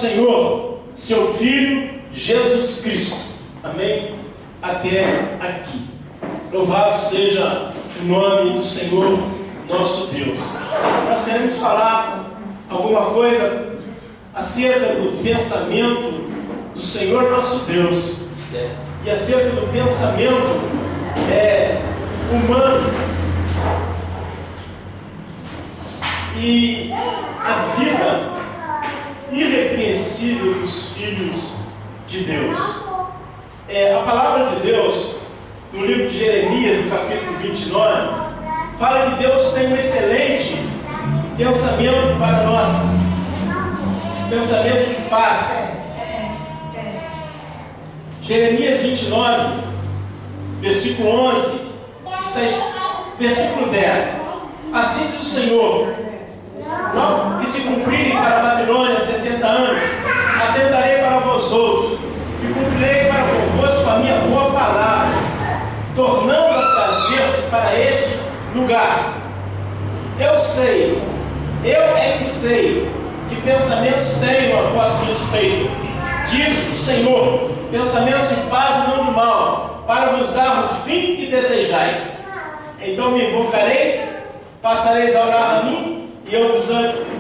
Senhor, seu Filho, Jesus Cristo. Amém? Até aqui. Louvado seja o nome do Senhor, nosso Deus. Nós queremos falar alguma coisa acerca do pensamento do Senhor, nosso Deus. E acerca do pensamento humano. E a vida irrepreensível dos filhos de Deus. A palavra de Deus, no livro de Jeremias, no capítulo 29, fala que Deus tem um excelente pensamento para nós. Pensamento de paz. Jeremias 29, versículo 11, versículo 10. Assim diz o Senhor: não que se cumprirem para a Babilônia 70 anos, atentarei para vós outros, e cumprirei para convosco a minha boa palavra, tornando a trazer-vos para este lugar. Eu sei, eu é que sei, que pensamentos tenho a vosso respeito, diz o Senhor, pensamentos de paz e não de mal, para vos dar o fim que desejais. Então me invocareis, passareis a orar a mim, e eu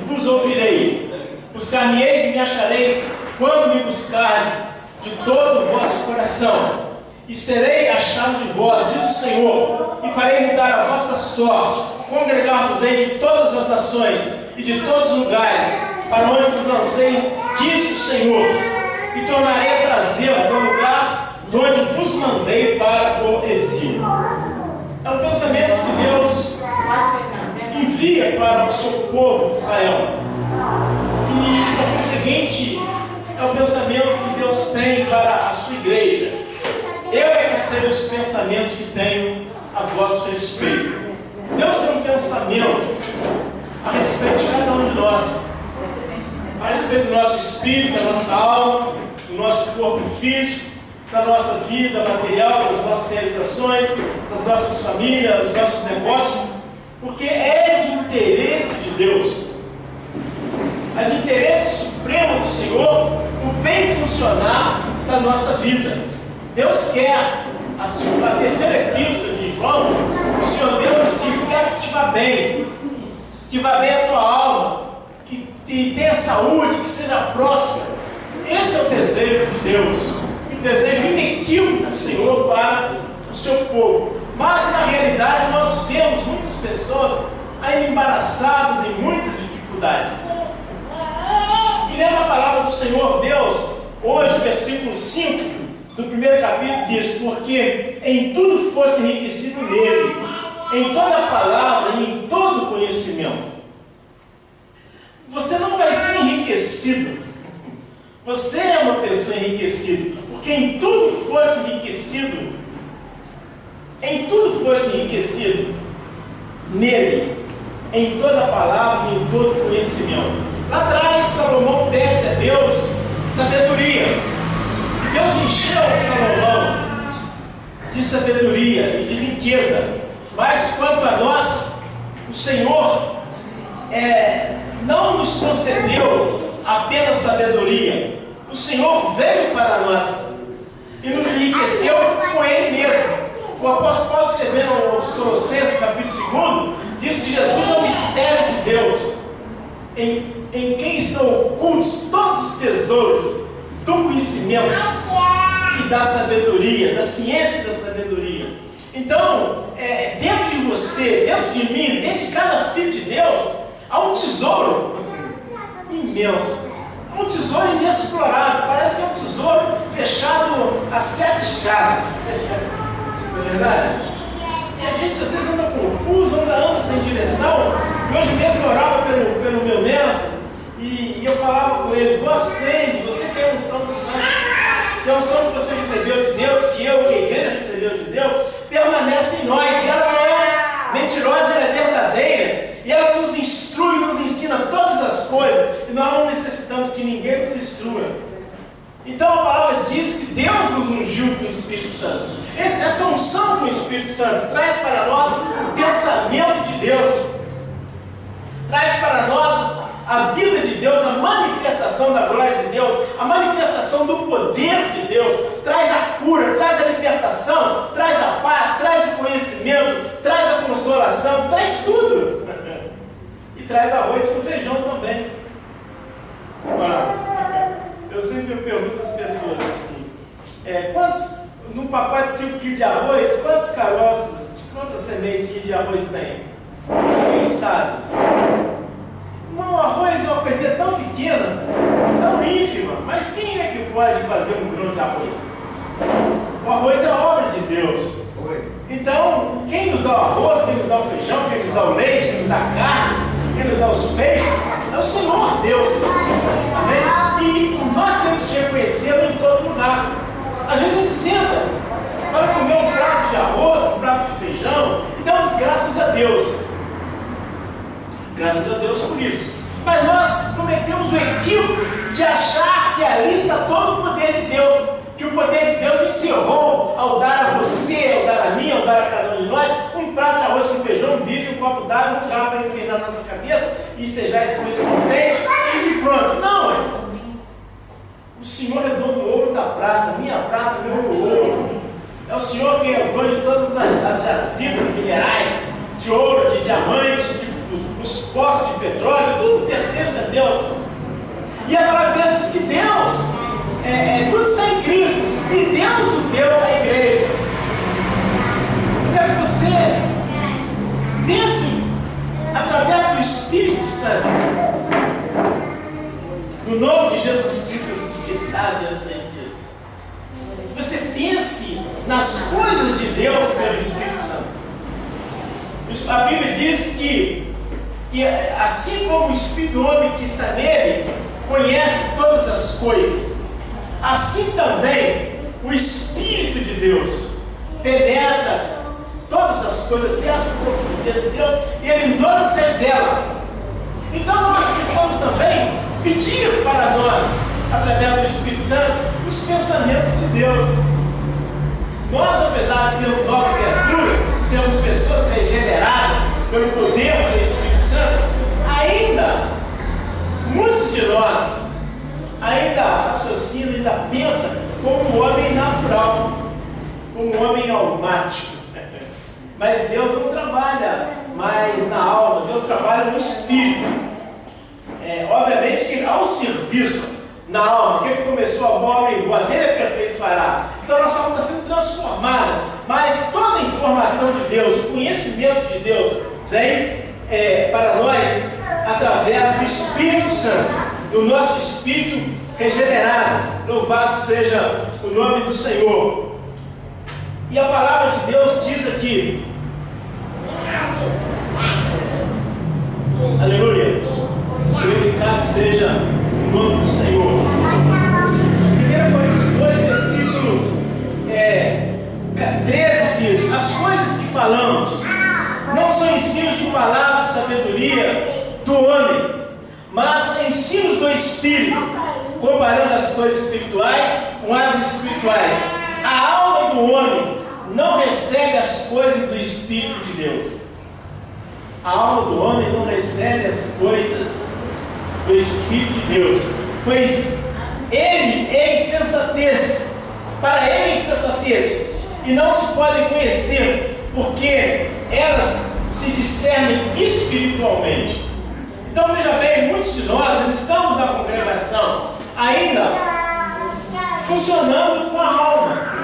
vos ouvirei. Buscar-me-eis e me achareis, quando me buscardes de todo o vosso coração. E serei achado de vós, diz o Senhor, e farei mudar a vossa sorte, congregar-vos-ei de todas as nações e de todos os lugares, para onde vos lancei, diz o Senhor, e tornarei a trazer-vos ao lugar de onde vos mandei para o exílio. É o pensamento que Deus envia para o seu povo de Israel. E, por conseguinte, é o pensamento que Deus tem para a sua igreja. Eu é que sei os pensamentos que tenho a vosso respeito. Deus tem um pensamento a respeito de cada um de nós, a respeito do nosso espírito, da nossa alma, do nosso corpo físico, da nossa vida material, das nossas realizações, das nossas famílias, dos nossos negócios, porque é de interesse de Deus, é de interesse supremo do Senhor o bem funcionar da nossa vida. Deus quer, assim, na terceira epístola de João, o Senhor Deus diz: quer que te vá bem, que vá bem a tua alma, que tenha saúde, que seja próspero. Esse é o desejo de Deus, o desejo inequívoco do Senhor para o seu povo. Mas na realidade nós vemos muitas pessoas ainda embaraçadas em muitas dificuldades. E lendo a palavra do Senhor Deus, hoje, versículo 5 do primeiro capítulo diz: porque em tudo fosse enriquecido nele, em toda palavra e em todo conhecimento. Você não vai ser enriquecido, você é uma pessoa enriquecida, porque em tudo fosse enriquecido, nele, em toda palavra e em todo conhecimento. Lá atrás, Salomão pede a Deus sabedoria. Deus encheu Salomão de sabedoria e de riqueza. Mas quanto a nós, o Senhor não nos concedeu apenas sabedoria. O Senhor veio para nós e nos enriqueceu com Ele mesmo. O apóstolo Paulo, escrevendo aos Colossenses, capítulo 2, diz que Jesus é o mistério de Deus, em quem estão ocultos todos os tesouros do conhecimento e da sabedoria, da ciência e da sabedoria. Então, dentro de você, dentro de mim, dentro de cada filho de Deus, há um tesouro imenso. Há um tesouro inexplorado. Parece que é um tesouro fechado a 7 chaves. Não é verdade? E a gente às vezes anda confuso, anda sem direção. E hoje mesmo eu orava pelo meu neto e eu falava com ele: vós crente, você tem a unção do santo. E a unção que você recebeu de Deus, que eu, que a igreja recebeu de Deus, permanece em nós. E ela não é mentirosa, ela é verdadeira. E ela nos instrui, nos ensina todas as coisas. E nós não necessitamos que ninguém nos instrua. Então a palavra diz que Deus nos ungiu com o Espírito Santo. Essa unção com o Espírito Santo traz para nós o pensamento de Deus. Traz para nós a vida de Deus, a manifestação da glória de Deus, a manifestação do poder de Deus, traz a cura, traz a libertação, traz a paz, traz o conhecimento, traz a consolação, traz tudo. E traz arroz com feijão também. Eu sempre pergunto às pessoas assim, num pacote de 5 kg de arroz, quantos caroços, quantas sementes de arroz tem? Quem sabe? O arroz é uma coisa tão pequena, tão ínfima, mas quem é que pode fazer um grão de arroz? O arroz é a obra de Deus. Então, quem nos dá o arroz, quem nos dá o feijão, quem nos dá o leite, quem nos dá a carne, quem nos dá os peixes, é o Senhor Deus. Amém? E nós temos que reconhecê-lo em todo lugar. Às vezes a gente senta para comer um prato de arroz, um prato de feijão, e damos graças a Deus. Graças a Deus por isso. Mas nós cometemos o equívoco de achar que ali está todo o poder de Deus, que o poder de Deus encerrou ao dar a você, ao dar a mim, ao dar a cada um de nós, um prato de arroz com feijão, um bife, um copo d'água, um carro para inclinar na nossa cabeça e estejais com isso contente e pronto. Não, o Senhor é dono do ouro e da prata, minha prata, meu ouro. É o Senhor que é o dono de todas as jazidas minerais, de ouro, de diamante, os poços de petróleo, tudo pertence a Deus. E a palavra diz que Deus, tudo está em Cristo, e Deus o deu à igreja. Eu quero que você pense através do Espírito Santo, no nome de Jesus Cristo ressuscitado e ascendido. Você pense nas coisas de Deus pelo Espírito Santo. A Bíblia diz que assim como o Espírito do homem que está nele conhece todas as coisas, assim também o Espírito de Deus penetra todas as coisas, até as profundezas de Deus, e ele nos revela. Então nós precisamos também pedir para nós, através do Espírito Santo, os pensamentos de Deus. Nós, apesar de sermos nova criatura, sermos pessoas regeneradas pelo poder do Espírito Santo, ainda, muitos de nós, ainda raciocinam, ainda pensam como um homem natural, como um homem almático. Mas Deus não trabalha mais na alma, Deus trabalha no Espírito. Obviamente que há um serviço na alma, que ele começou a boa obra em vós, ele aperfeiçoará. Então a nossa alma está sendo transformada, mas toda a informação de Deus, o conhecimento de Deus, vem para nós através do Espírito Santo, do nosso Espírito regenerado. Louvado seja o nome do Senhor. E a palavra de Deus diz aqui, aleluia, glorificado seja o nome do Senhor. 1 Coríntios 2, versículo 13 diz: as coisas que falamos não são ensinos de palavra de sabedoria do homem, mas ensinos do Espírito, comparando as coisas espirituais com as espirituais. A alma do homem não recebe as coisas do Espírito de Deus. A alma do homem não recebe as coisas do Espírito de Deus, pois ele é insensatez, para ele é insensatez, e não se podem conhecer, porque elas se discernem espiritualmente. Então veja bem, muitos de nós ainda estamos na congregação, ainda funcionando com a alma.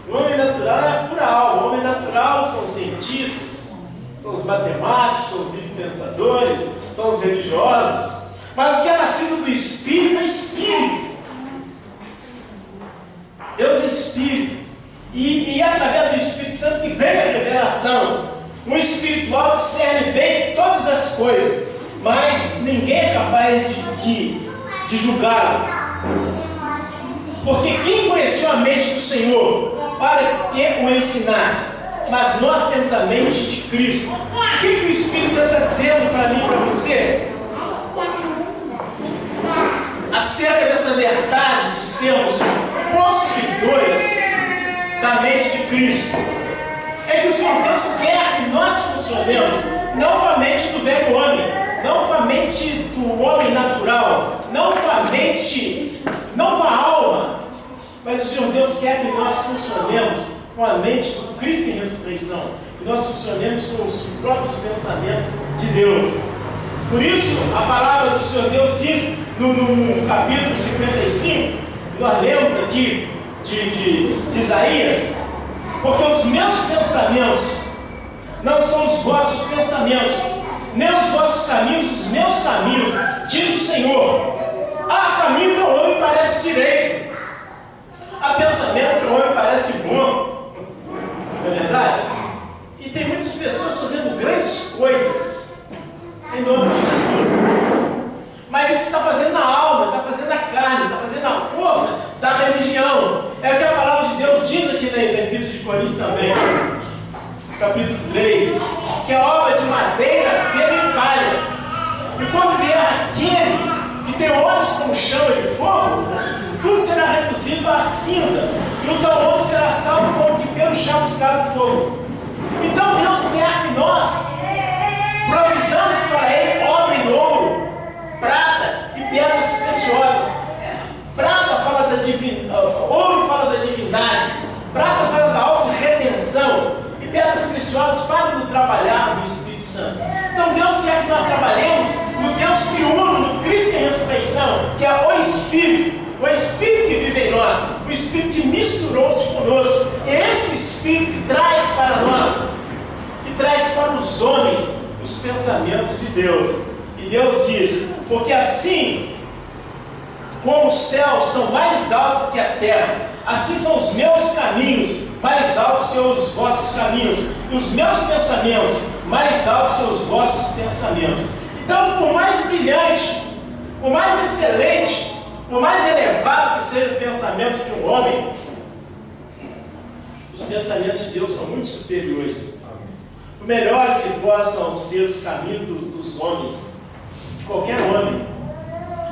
O homem natural é a pura alma. O homem natural são os cientistas, são os matemáticos, são os pensadores, são os religiosos. Mas o que é nascido do Espírito é Espírito. Deus é Espírito. E é através do Espírito Santo que vem a revelação. O espiritual discerne bem todas as coisas, mas ninguém é capaz de julgá-lo. Porque quem conheceu a mente do Senhor para que o ensinasse? Mas nós temos a mente de Cristo. O que o Espírito Santo está dizendo para mim e para você? Acerca dessa verdade de sermos possuidores da mente de Cristo. É que o Senhor Deus quer que nós funcionemos não com a mente do velho homem, não com a mente do homem natural, não com a mente, não com a alma, mas o Senhor Deus quer que nós funcionemos com a mente do Cristo em ressurreição, que nós funcionemos com os próprios pensamentos de Deus. Por isso, a palavra do Senhor Deus diz no capítulo 55, que nós lemos aqui de Isaías, porque os meus pensamentos não são os vossos pensamentos, nem os vossos caminhos, os meus caminhos, diz o Senhor. Há caminho que ao homem parece direito, há pensamento que ao homem parece bom, não é verdade? E tem muitas pessoas fazendo grandes coisas em nome de Jesus, mas ele está fazendo na alma, está fazendo na carne, está fazendo na força da religião. É o que a palavra de Deus diz aqui na Epístola de Coríntios também, capítulo 3, que é obra de madeira, feno e palha. E quando vier aquele que tem olhos como chama de fogo, tudo será reduzido a cinza, e o tal homem será salvo como que pelo chão buscado fogo. Então Deus quer que nós produzamos para Ele obra em ouro, prata e pedras preciosas. Prata fala da divindade, ouro fala da divindade, prata fala da obra de redenção, e pedras preciosas falam do trabalhar do Espírito Santo. Então Deus quer que nós trabalhemos no Deus triuno, no Cristo em ressurreição, que é o Espírito que vive em nós, o Espírito que misturou-se conosco. É esse Espírito que traz para nós, e traz para os homens os pensamentos de Deus. E Deus diz: porque assim como os céus são mais altos do que a terra, assim são os meus caminhos mais altos que os vossos caminhos, e os meus pensamentos mais altos que os vossos pensamentos. Então, por mais brilhante, por mais excelente, por mais elevado que seja o pensamento de um homem, os pensamentos de Deus são muito superiores. Por melhores que possam ser os caminhos dos homens, de qualquer homem,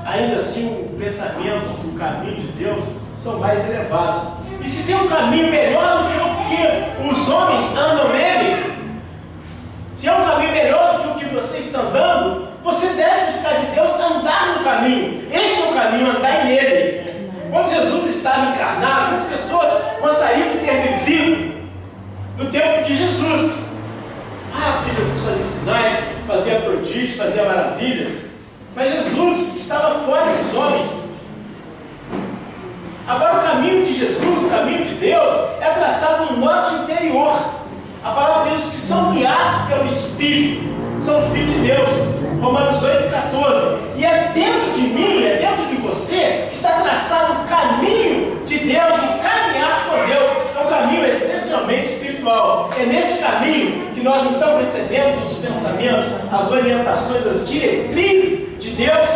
ainda assim o pensamento, o caminho de Deus são mais elevados. E se tem um caminho melhor do que o que os homens andam nele, se é um caminho melhor do que o que você está andando, você deve buscar de Deus andar no caminho. Este é o caminho, andar nele. Quando Jesus estava encarnado, muitas pessoas gostariam de ter vivido no tempo de Jesus. Porque Jesus fazia sinais, fazia prodígios, fazia maravilhas. Mas Jesus estava fora dos homens. Agora o caminho de Jesus, o caminho de Deus, é traçado no nosso interior. A palavra diz que são guiados pelo Espírito, são filhos de Deus. Romanos 8,14. E é dentro de mim, é dentro de você, que está traçado o caminho de Deus, o caminhar com Deus. É um caminho essencialmente espiritual. É nesse caminho que nós então recebemos os pensamentos, as orientações, as diretrizes de Deus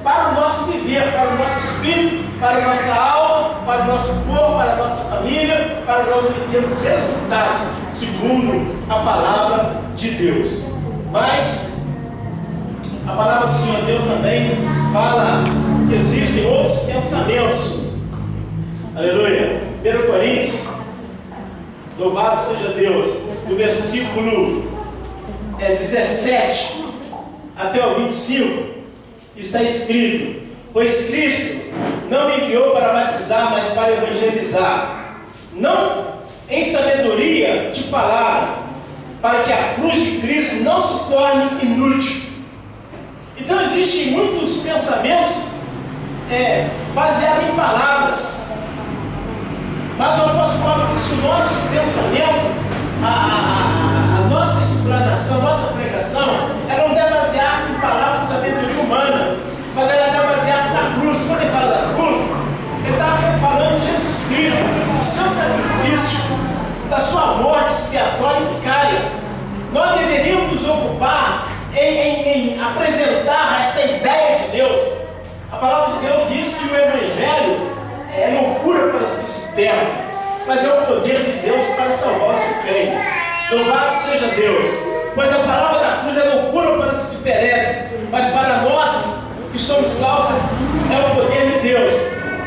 para o nosso viver, para o nosso espírito, para a nossa alma, para o nosso corpo, para a nossa família, para nós obtermos resultados segundo a palavra de Deus. Mas a palavra do Senhor Deus também fala que existem outros pensamentos. Aleluia. 1 Coríntios, louvado seja Deus, no versículo 17 até o 25, está escrito: pois Cristo não me enviou para batizar, mas para evangelizar, não em sabedoria de palavra, para que a cruz de Cristo não se torne inútil. Então existem muitos pensamentos baseados em palavras, mas o apóstolo Paulo diz que o nosso pensamento, a nossa explanação, a nossa pregação, ela não deve basear-se em palavras de sabedoria humana, mas ela deve basear-se na cruz. Quando ele fala da cruz, ele está falando de Jesus Cristo, do seu sacrifício, da sua morte expiatória e vicária. Nós deveríamos nos ocupar em apresentar essa ideia de Deus. A palavra de Deus diz que o Evangelho é loucura para os que se perdem, mas é o poder de Deus para salvar os que creem. Louvado seja Deus, pois a palavra da cruz é loucura para os que perecem, mas para nós que somos salvos é o poder de Deus.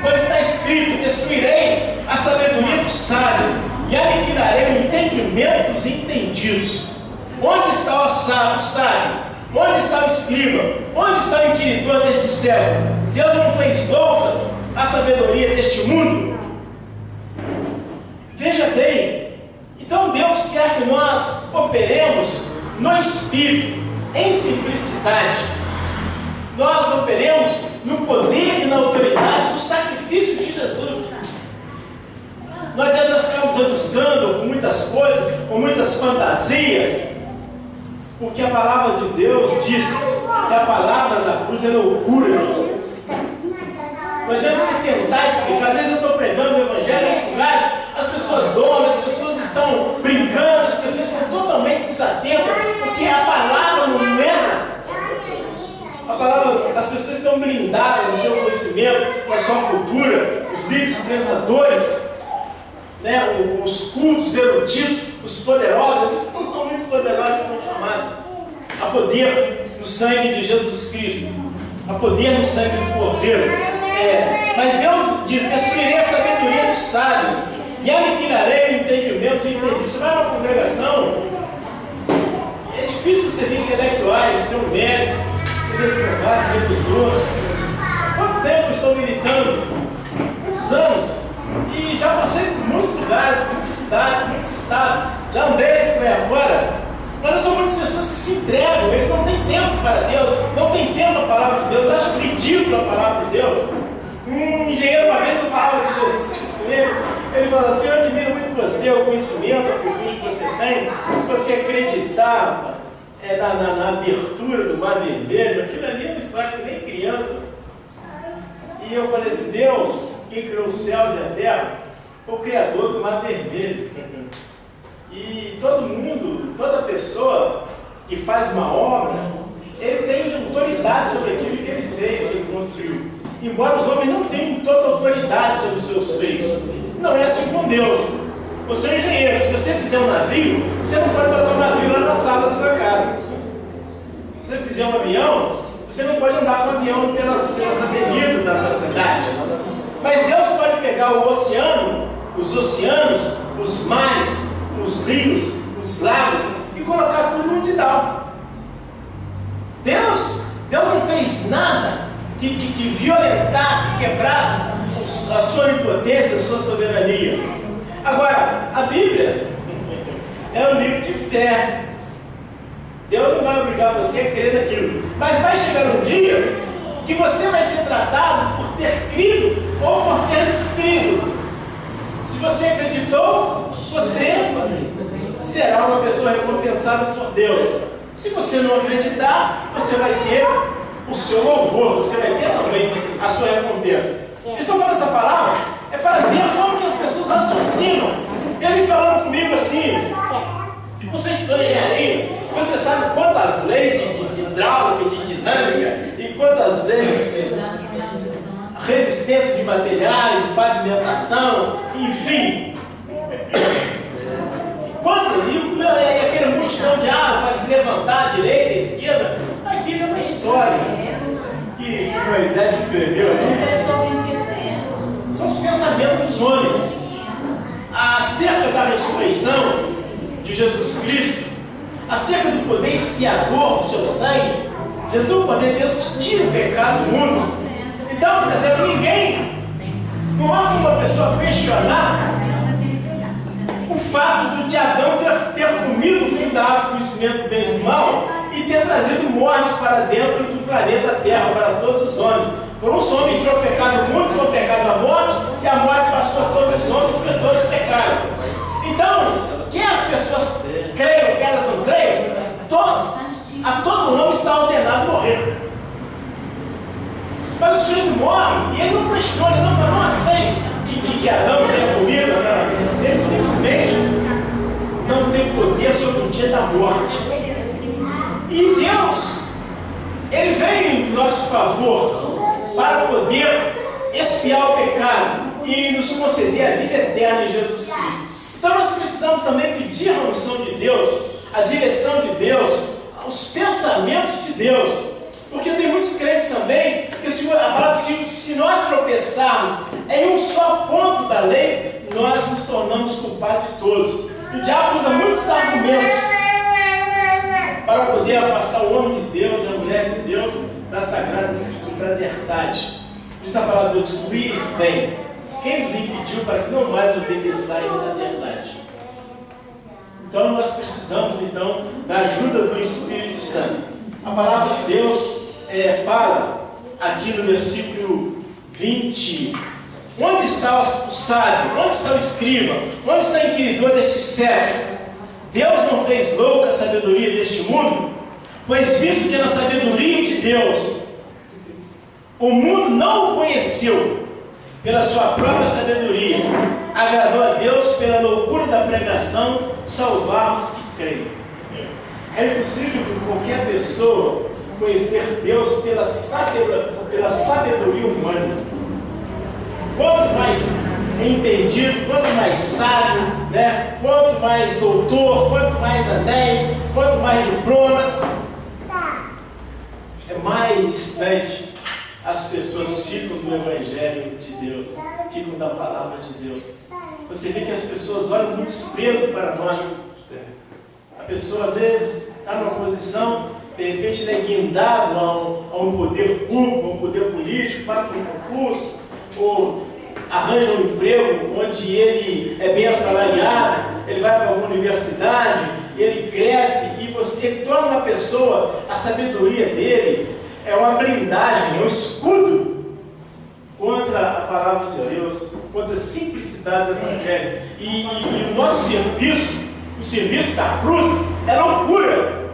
Pois está escrito: destruirei a sabedoria dos sábios e aniquilarei o entendimento dos entendidos. Onde está o sábio? Onde está o escriba? Onde está o inquiridor deste século? Deus não fez louca a sabedoria deste mundo? Veja bem, então Deus quer que nós operemos no Espírito, em simplicidade. Nós operemos no poder e na autoridade do sacrifício de Jesus. Não adianta nós ficarmos rebuscando com muitas coisas, com muitas fantasias, porque a palavra de Deus diz que a palavra da cruz é loucura. Não adianta você tentar explicar. Às vezes eu estou pregando o Evangelho nesse lugar, as pessoas dormem, as pessoas estão brincando, as pessoas estão totalmente desatentas, porque a palavra não entra. A palavra, as pessoas estão blindadas no seu conhecimento, na sua cultura, os líderes, os pensadores, né, os cultos eruditos, os poderosos, os homens poderosos são chamados a poder no sangue de Jesus Cristo, a poder no sangue do Cordeiro. Mas Deus diz: destruirei a sabedoria dos sábios e aniquilarei o entendimento dos entendidos. Você vai numa congregação, é difícil você ter intelectuais, você é um médico, você tem advogado, você é doutor. Quanto tempo eu estou militando? Muitos anos. E já passei por muitos lugares, muitas cidades, muitos estados. Já andei por aí afora. Mas são muitas pessoas que se entregam, eles não têm tempo para Deus, não têm tempo para a palavra de Deus, acham ridículo a palavra de Deus. Um engenheiro, uma vez, eu falava de Jesus Cristo ele falou assim: eu admiro muito você, o conhecimento, a cultura que você tem, você acreditar na abertura do Mar Vermelho. Aquilo ali é uma história que nem criança. E eu falei assim: Deus, quem criou os céus e a terra, foi o Criador do Mar Vermelho. E todo mundo, toda pessoa que faz uma obra, ele tem autoridade sobre aquilo que ele fez, que ele construiu. Embora os homens não tenham toda autoridade sobre os seus feitos. Não é assim com Deus. Você é um engenheiro, se você fizer um navio, você não pode botar um navio lá na sala da sua casa. Se você fizer um avião, você não pode andar com um avião pelas avenidas da cidade. Mas Deus pode pegar o oceano, os oceanos, os mares, os rios, os lagos e colocar tudo onde dá. Deus não fez nada que violentasse, quebrasse a sua onipotência, a sua soberania. Agora, a Bíblia é um livro de fé. Deus não vai obrigar você a crer naquilo. Mas vai chegar um dia que você vai ser tratado por ter crido ou por ter descrido. Se você acreditou, você será uma pessoa recompensada por Deus. Se você não acreditar, você vai ter o seu louvor, você vai ter também a sua recompensa. Estou falando essa palavra é para ver como que as pessoas raciocinam. Ele falando comigo assim: você estuda engenharia, você sabe quantas leis de hidráulica, de dinâmica e quantas leis de resistência de materiais, de pavimentação, enfim. Quantas? E aquele multidão de água para se levantar à direita, à esquerda. Aquilo é uma história que Moisés escreveu aqui. São os pensamentos dos homens acerca da ressurreição de Jesus Cristo, acerca do poder expiador do seu sangue. Jesus, o poder de Deus, que tira o pecado do mundo. Então, por exemplo, não há como uma pessoa questionar o fato de Adão ter comido o fim da árvore do conhecimento do bem e do mal e ter trazido morte para dentro do planeta Terra, para todos os homens. Por um só homem entrou o pecado no mundo, entrou o pecado na morte, e a morte passou a todos os homens, porque todos pecaram. Então, quer as pessoas creiam, quer elas não creiam, a todo homem está ordenado morrer. Mas o sujeito morre e ele não questiona, não aceita que Adão tenha comido, ele simplesmente não tem poder sobre o dia da morte. E Deus, Ele veio em nosso favor para poder expiar o pecado e nos conceder a vida eterna em Jesus Cristo. Então nós precisamos também pedir a unção de Deus, a direção de Deus, os pensamentos de Deus, porque tem muitos crentes também que a palavra diz que se nós tropeçarmos em um só ponto da lei, nós nos tornamos culpados de todos. E o diabo usa muitos argumentos para poder afastar o homem de Deus e a mulher de Deus das sagradas escrituras da verdade. Por isso a palavra de Deus, descobris bem, quem vos impediu para que não mais obedeçais à verdade? Então nós precisamos então da ajuda do Espírito Santo. A palavra de Deus fala aqui no versículo 20: onde está o sábio? Onde está o escriba? Onde está o inquiridor deste século? Deus não fez louca a sabedoria deste mundo? Pois visto que na sabedoria de Deus o mundo não o conheceu pela sua própria sabedoria, agradou a Deus pela loucura da pregação salvar os que creem. É impossível que qualquer pessoa conhecer Deus pela sabedoria humana. Quanto mais entendido, quanto mais sábio, né? Quanto mais doutor, quanto mais anéis, quanto mais diplomas, é mais distante as pessoas ficam do Evangelho de Deus, ficam da palavra de Deus. Você vê que as pessoas olham com desprezo para nós. A pessoa às vezes está numa posição, de repente ele é guindado a um poder público, a um poder político, passa por um concurso, ou arranja um emprego onde ele é bem assalariado, ele vai para alguma universidade, ele cresce e você torna uma pessoa, a sabedoria dele é uma blindagem, é um escudo contra a palavra de Deus, contra a simplicidade do Evangelho. E o nosso serviço, o serviço da cruz, é loucura.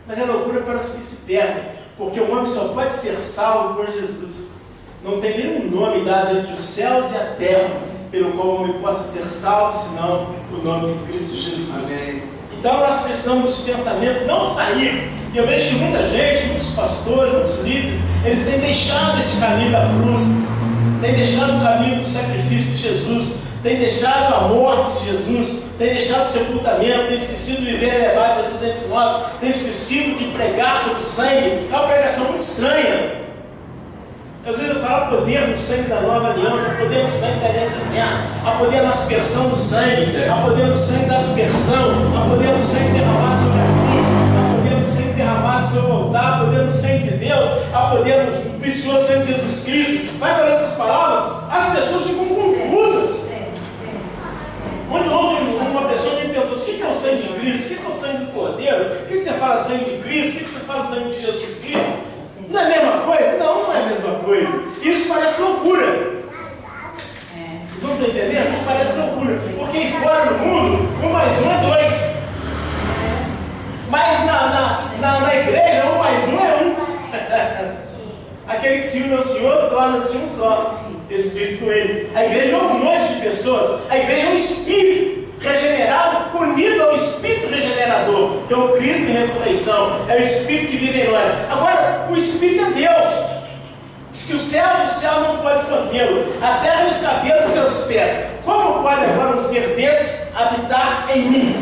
Mas é loucura para os que se perdem, porque o homem só pode ser salvo por Jesus. Não tem nenhum nome dado entre os céus e a terra pelo qual o homem possa ser salvo, senão o nome de Cristo Jesus. Amém. Então nós precisamos dos pensamentos não sair. E eu vejo que muita gente, muitos pastores, muitos líderes, eles têm deixado esse caminho da cruz, têm deixado o caminho do sacrifício de Jesus, têm deixado a morte de Jesus, têm deixado o sepultamento, têm esquecido de viver e levar Jesus entre nós, têm esquecido de pregar sobre o sangue. É uma pregação muito estranha. Às vezes eu falo poder no sangue da nova aliança, poder no sangue da aliança eterna, a poder na aspersão do sangue, a poder no sangue da aspersão, a poder no sangue derramado sobre a cruz, a poder no sangue derramado sobre o altar, a poder no sangue de Deus, a poder no precioso sangue de Jesus Cristo. Vai falando essas palavras, as pessoas ficam confusas. Ontem uma pessoa me perguntou: o que é o sangue de Cristo? O que é o sangue do Cordeiro? O que você fala sangue de Cristo? O que você fala sangue de Jesus Cristo? Não é a mesma coisa? Não é a mesma coisa. Isso parece loucura. Vocês não estão entendendo? Isso parece loucura. Porque fora do mundo, 1 mais 1 é 2. Mas na igreja, 1 mais 1 é 1. Aquele que se une ao Senhor torna-se um só. Espírito com Ele. A igreja não é um monte de pessoas. A igreja é um espírito regenerado, unido ao Espírito regenerador, que é o Cristo em ressurreição, é o Espírito que vive em nós. Agora, o Espírito é Deus. Diz que o céu não pode contê-lo, a terra e os cabelos dos seus pés. Como pode agora um ser desse habitar em mim?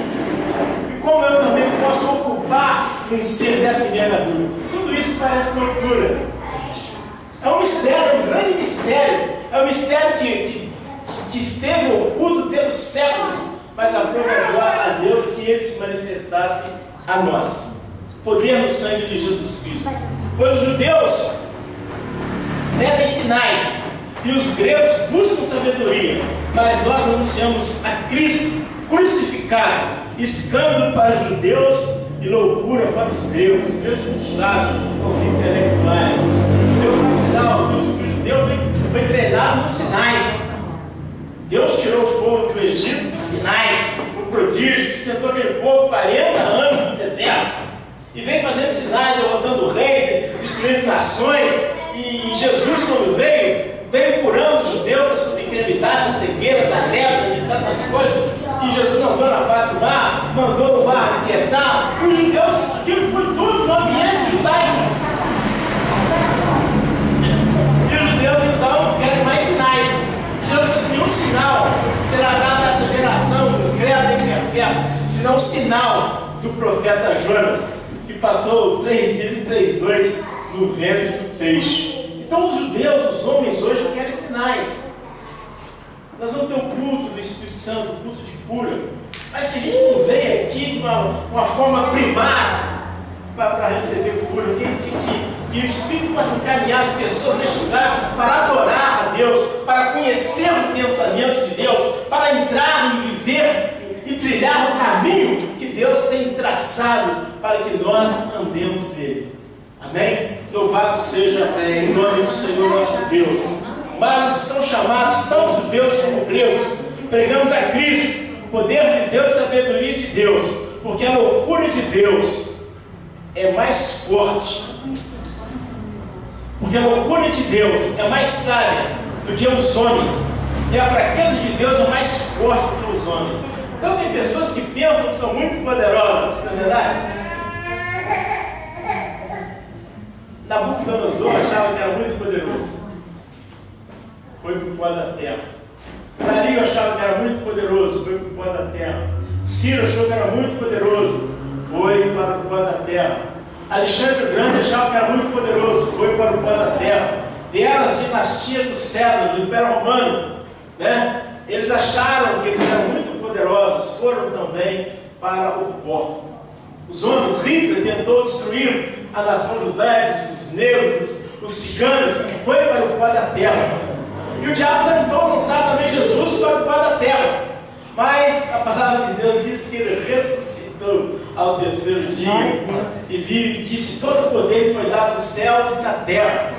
E como eu também posso ocupar um ser dessa envergadura? Tudo isso parece loucura. É um mistério, é um grande mistério. É um mistério que esteve oculto pelos séculos, mas aproveitou a Deus que Ele se manifestasse a nós. Poder no sangue de Jesus Cristo. Pois os judeus pedem sinais e os gregos buscam sabedoria, mas nós anunciamos a Cristo crucificado, escândalo para os judeus e loucura para os gregos. Os gregos não sabem, são os intelectuais. O judeu faz sinal, o judeu foi treinado nos sinais. Deus tirou o povo do Egito de sinais, o prodígio, sustentou aquele povo 40 anos no deserto, e vem fazendo sinais, derrotando o rei, destruindo nações. E Jesus, quando veio curando os judeus das suas enfermidades, da cegueira, da lepra, de tantas coisas. E Jesus andou na face do mar, mandou o mar aquietar. Os judeus, aquilo foi tudo no ambiente judaico. E os judeus então querem mais sinais. Jesus disse: nenhum sinal será dado a essa geração incrédula e perversa, senão o sinal do profeta Jonas, que passou 3 dias e 3 noites no ventre do peixe. Então os judeus, os homens hoje querem sinais. Nós vamos ter o culto do Espírito Santo, o culto de cura. Mas se a gente não vem aqui de uma forma primaz, para receber cura, que o Espírito possa encaminhar as pessoas neste lugar para adorar a Deus, para conhecer o pensamento de Deus, para entrar e viver e trilhar o caminho que Deus tem traçado para que nós andemos nele. Amém? Louvado seja o nome do Senhor nosso Deus. Mas os que são chamados, tanto judeus como gregos, pregamos a Cristo, o poder de Deus, a sabedoria de Deus, porque a loucura de Deus é mais forte. Porque a loucura de Deus é mais sábia do que os homens, e a fraqueza de Deus é mais forte do que os homens. Então tem pessoas que pensam que são muito poderosas, não é verdade? Nabucodonosor achava que era muito poderoso, foi para o pó da terra. Dario achava que era muito poderoso, foi para o pó da terra. Ciro achou que era muito poderoso, foi para o pó da terra. Alexandre o Grande achava que era muito poderoso, foi para o pó da terra. Vieram as dinastias do César, do Império Romano, né? Eles acharam que eles eram muito poderosos, foram também para o pó. Os homens, Hitler tentou destruir a nação judaica, os negros, os ciganos, foi para o pó da terra. E o diabo tentou lançar também Jesus para o pó da terra. Mas a palavra de Deus diz que ele ressuscitou ao terceiro dia. E vive, disse: todo o poder foi dado dos céus e da terra.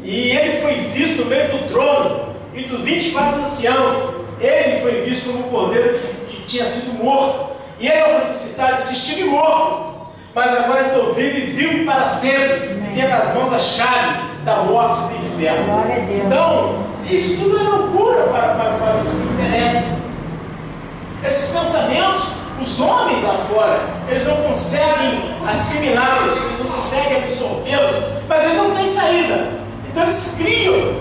E ele foi visto no meio do trono, e dos 24 anciãos, ele foi visto como um cordeiro que tinha sido morto. E ele, ao ressuscitar, disse: estive morto, mas agora estou vivo e vivo para sempre, e tenho nas mãos a chave da morte e do inferno. Então, isso tudo é loucura para os que interessam. Esses pensamentos, os homens lá fora, eles não conseguem assimilá-los, eles não conseguem absorvê-los, mas eles não têm saída. Então eles criam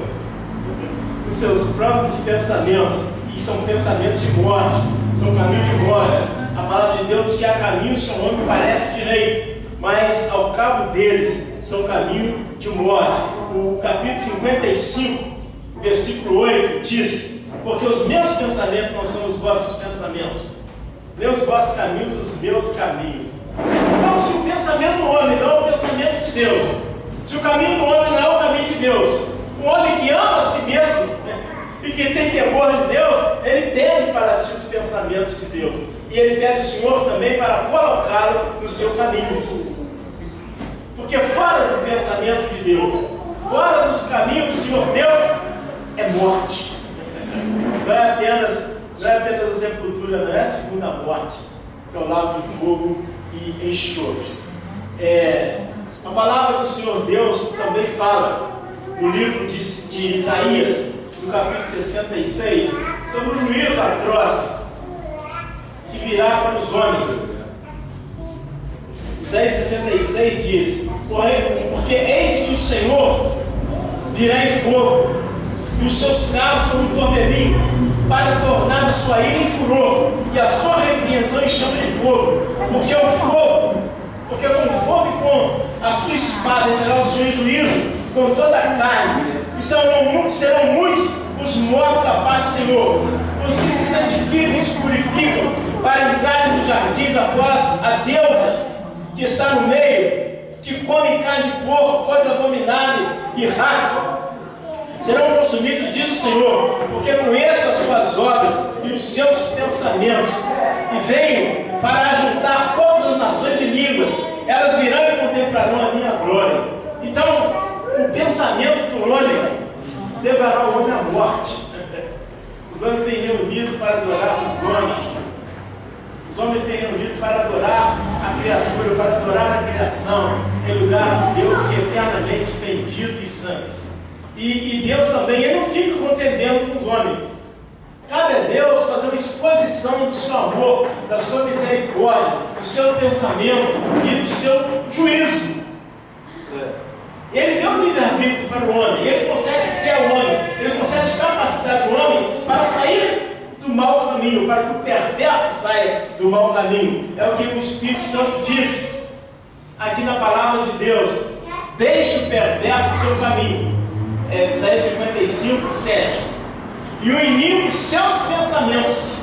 os seus próprios pensamentos, e são pensamentos de morte, são caminhos de morte. A palavra de Deus diz que há caminhos que ao homem parece direito, mas ao cabo deles são caminho de morte. O capítulo 55, versículo 8 diz: porque os meus pensamentos não são os vossos pensamentos, nem os vossos caminhos os meus caminhos. Então, se o pensamento do homem não é o pensamento de Deus, se o caminho do homem não é o caminho de Deus, o homem que ama a si mesmo, né, e que tem temor de Deus, ele pede para si os pensamentos de Deus, e ele pede ao Senhor também para colocá-lo no seu caminho. Porque fora do pensamento de Deus, fora dos caminhos do Senhor Deus, é morte. Não é apenas a sepultura, não é a segunda morte, que é o lago de fogo e enxofre. A palavra do Senhor Deus também fala no livro de Isaías, no capítulo 66, sobre o juízo atroz que virá para os homens. Isaías 66 diz: porque eis que o Senhor virá em fogo, e os seus carros como um torbelino, para tornar a sua ira em furor, e a sua repreensão em chama de fogo. Porque com fogo e com a sua espada entrará o Senhor em juízo com toda a carne, e serão muitos os mortos da paz do Senhor, os que se santificam e se purificam, para entrarem nos jardins após a deusa que está no meio, que come carne de porco, coisas abomináveis e rato. Serão consumidos, diz o Senhor, porque conheço as suas obras e os seus pensamentos, e venho para ajuntar todas as nações e línguas, elas virão e contemplarão a minha glória. Então, o pensamento do homem levará o homem à morte. Os homens têm reunido para adorar os homens. Os homens têm reunido para adorar a criatura, para adorar a criação, em lugar de Deus que é eternamente bendito e santo. E Deus também, ele não fica contendendo com os homens. Cabe a Deus fazer uma exposição do seu amor, da sua misericórdia, do seu pensamento e do seu juízo. Ele deu livre-arbítrio para o homem, ele concede fé ao homem, ele concede capacidade ao homem para sair do mau caminho, para que o perverso saia do mau caminho. É o que o Espírito Santo diz aqui na palavra de Deus: deixe o perverso o seu caminho. Isaías 55, 7. E o inimigo, seus pensamentos.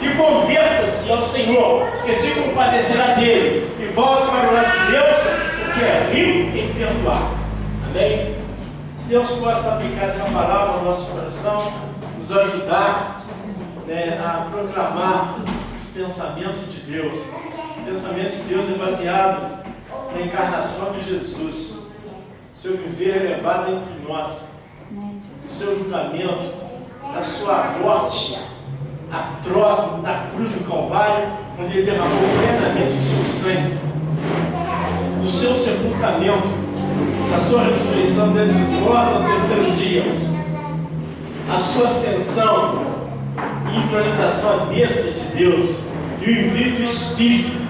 e converta-se ao Senhor, que se compadecerá dele, e volte para o nosso Deus, porque é rico em perdoar. Amém? Deus possa aplicar essa palavra ao nosso coração, nos ajudar, né, a proclamar os pensamentos de Deus. O pensamento de Deus é baseado na encarnação de Jesus, o seu viver elevado entre nós, o seu julgamento, a sua morte atroz na cruz do Calvário, onde ele derramou plenamente o seu sangue, o seu sepultamento, a sua ressurreição dentre os mortos ao terceiro dia, a sua ascensão e entronização à destra de Deus e o envio do Espírito.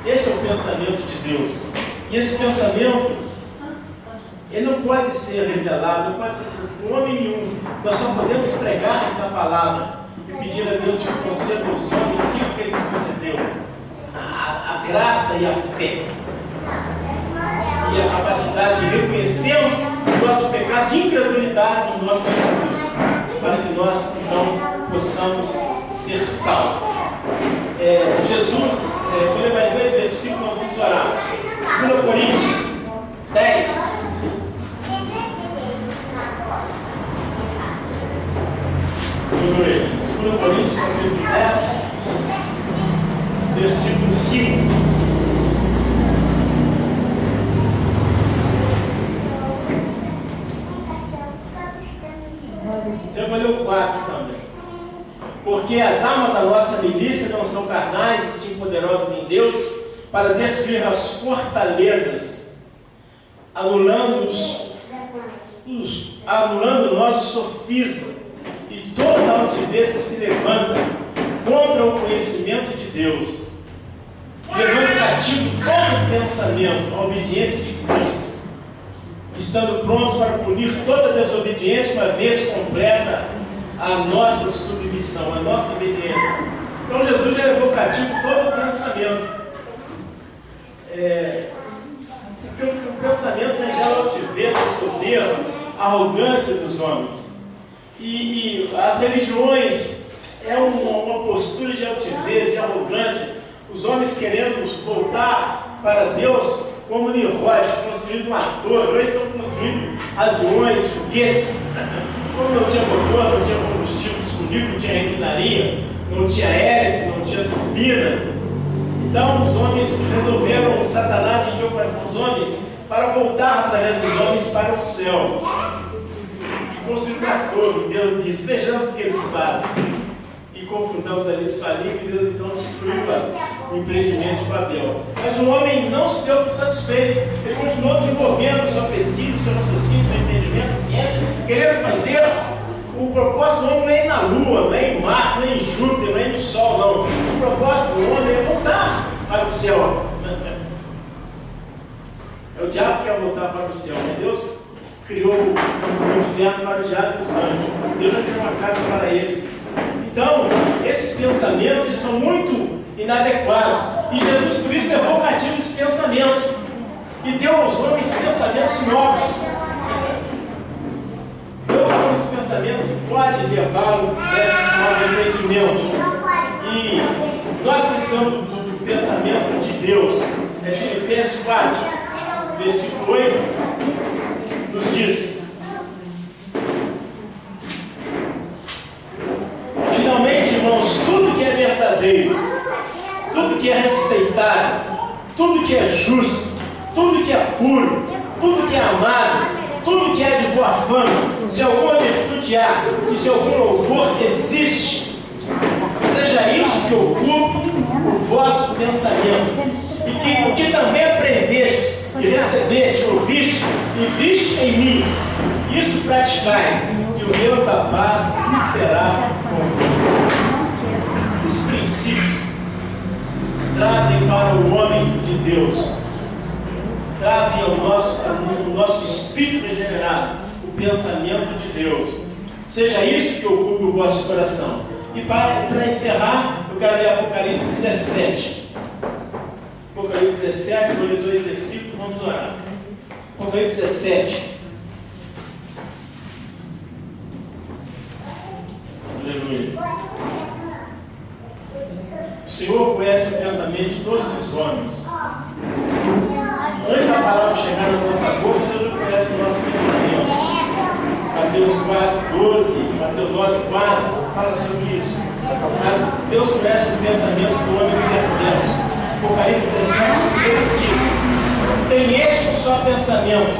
Esse é o pensamento de Deus. E esse pensamento, ele não pode ser revelado, não pode ser por homem nenhum. Nós só podemos pregar essa palavra e pedir a Deus que conceda aos homens aquilo que Ele nos concedeu: a graça e a fé, e a capacidade de reconhecermos o nosso pecado de incredulidade no nome de Jesus, para que nós então possamos ser salvos. Jesus, vou ler mais 2 versículos, nós vamos orar. 2 Coríntios 10. 2 Coríntios capítulo 10, versículo 5. Eu vou ler o 4 também. Porque as armas da nossa milícia não são carnais e sim poderosas em Deus, para destruir as fortalezas, anulando o nosso sofisma e toda a altivez que se levanta contra o conhecimento de Deus, levando cativo todo pensamento à obediência de Cristo, estando prontos para punir toda desobediência, uma vez completa a nossa submissão, a nossa obediência. Então Jesus já levou cativo todo o pensamento. Porque o pensamento revela a altivez, a soberba, a arrogância dos homens. E as religiões é uma postura de altivez, de arrogância. Os homens querendo voltar para Deus como Nimrod, construindo uma torre. Hoje estão construindo aviões, foguetes. Como não tinha motor, não tinha combustível disponível, não tinha refinaria, não tinha hélice, não tinha turbina. Então os homens resolveram, Satanás encheu o coração dos homens para voltar através dos homens para o céu. E construir uma torre. Deus disse: vejamos o que eles fazem. E confundamos ali os falíveis, e Deus então destruiu o empreendimento de Babel. Mas o homem não se deu por satisfeito. Ele continuou desenvolvendo sua pesquisa, seu raciocínio, seu entendimento, a ciência, querendo fazer. O propósito do homem não é ir na Lua, não é em Marte, não é em Júpiter, não é ir no Sol, não. O propósito do homem é voltar para o céu. É o diabo que quer voltar para o céu, mas Deus criou o inferno para o diabo e os anjos. Deus já criou uma casa para eles. Então, esses pensamentos são muito inadequados. E Jesus, por isso, levou cativo esses pensamentos e deu aos homens pensamentos novos. Deu aos homens pensamentos que podem levá-lo ao arrependimento. E nós precisamos do pensamento de Deus. Filipenses 4, versículo 8, nos diz: finalmente, irmãos, tudo que é verdadeiro, tudo que é respeitável, tudo que é justo, tudo que é puro, tudo que é amável, tudo que é de boa fama, se alguma virtude há e se algum louvor existe, seja isso que ocupe o vosso pensamento, e que o que também aprendeste e recebeste, ouviste e viste em mim, isso praticai, e o Deus da paz será convosco. Esses princípios trazem para o homem de Deus, trazem ao nosso espírito regenerado o pensamento de Deus. Seja isso que ocupe o vosso coração. E para encerrar, eu quero ler Apocalipse 17. Apocalipse 17, vou ler 2 versículos, vamos orar. Apocalipse 17. Aleluia. O Senhor conhece o pensamento de todos os homens. Antes da palavra chegar na nossa boca, Deus já conhece o nosso pensamento. Mateus 4:12, Mateus 9:4 fala sobre isso. Mas Deus conhece o pensamento do homem perverso. Apocalipse 17:13 diz: tem este um só pensamento,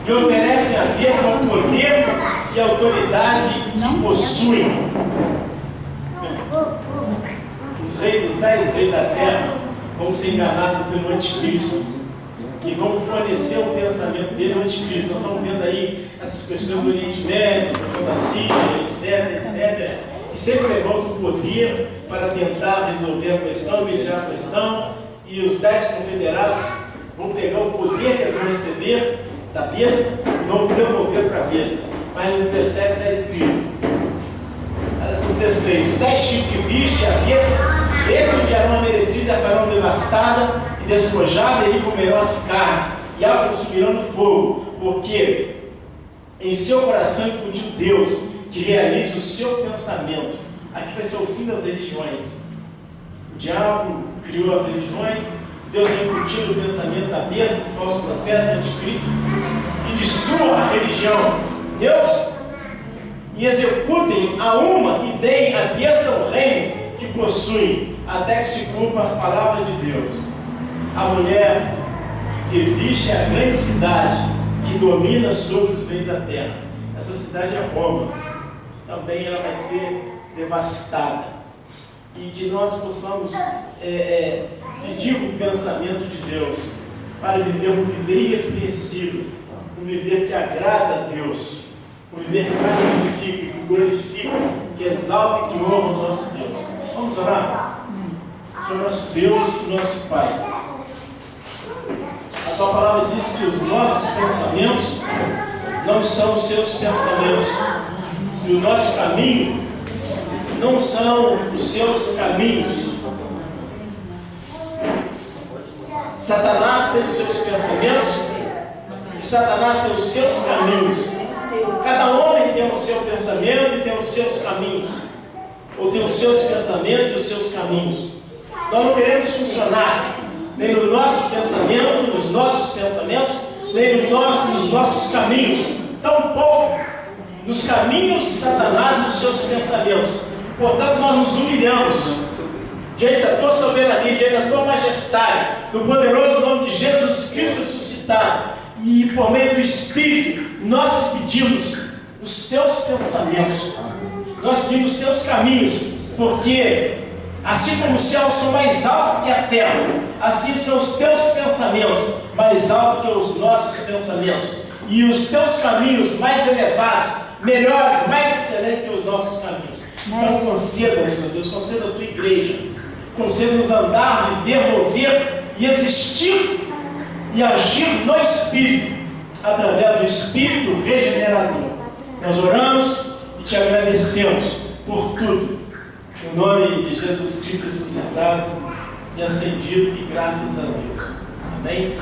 e oferecem a besta o poder e a autoridade que possuem. Os reis dos 10 reis da terra vão ser enganados pelo anticristo e vão fornecer o pensamento dele ao anticristo. Nós estamos vendo aí essas questões do Oriente Médio, a questão da Síria, etc. E sempre levantam o poder para tentar resolver a questão, mediar a questão, e os 10 confederados vão pegar o poder que eles vão receber da besta e vão devolver para a besta. Mas no 17 está escrito, no 16, os 10 chifres que viste, a besta, estes odiarão a meretriz e a farão devastada e despojada, e lhe comerão as carnes, e a consumirão no fogo, porque em seu coração incutiu Deus, que realiza o seu pensamento. Aqui vai ser o fim das religiões. O diabo criou as religiões, Deus vai incutir o pensamento da besta, do falso profeta, do anticristo, e destrua a religião. Deus, e executem a uma e deem a besta o reino que possuem, até que se cumpram as palavras de Deus. A mulher que viste a grande cidade que domina sobre os reis da terra. Essa cidade é Roma. Também ela vai ser devastada. E que nós possamos pedir o pensamento de Deus para viver um viver irrepreensível, um viver que agrada a Deus, um viver que magnifica, que glorifica, que exalta e que honra o nosso Deus. Vamos orar? Senhor nosso Deus e nosso Pai, a Tua palavra diz que os nossos pensamentos não são os seus pensamentos, e o nosso caminho não são os seus caminhos. Satanás tem os seus pensamentos e Satanás tem os seus caminhos. Cada homem tem o seu pensamento e tem os seus caminhos, ou tem os seus pensamentos e os seus caminhos. Nós não queremos funcionar nem no nosso pensamento, nos nossos pensamentos, nem nos nossos caminhos, tampouco nos caminhos de Satanás e nos seus pensamentos. Portanto, nós nos humilhamos diante da Tua soberania, diante da Tua majestade, no poderoso nome de Jesus Cristo ressuscitado, e por meio do Espírito, nós te pedimos os Teus pensamentos, nós pedimos os Teus caminhos, porque assim como os céus são mais altos que a terra, assim são os Teus pensamentos mais altos que os nossos pensamentos, e os Teus caminhos mais elevados, melhores, mais excelentes que os nossos caminhos. Então conceda-nos, ó Deus, conceda a Tua igreja, conceda-nos andar, viver, mover e existir e agir no Espírito, através do Espírito regenerador. Nós oramos e Te agradecemos por tudo, em nome de Jesus Cristo ressuscitado e ascendido, e graças a Deus. Amém?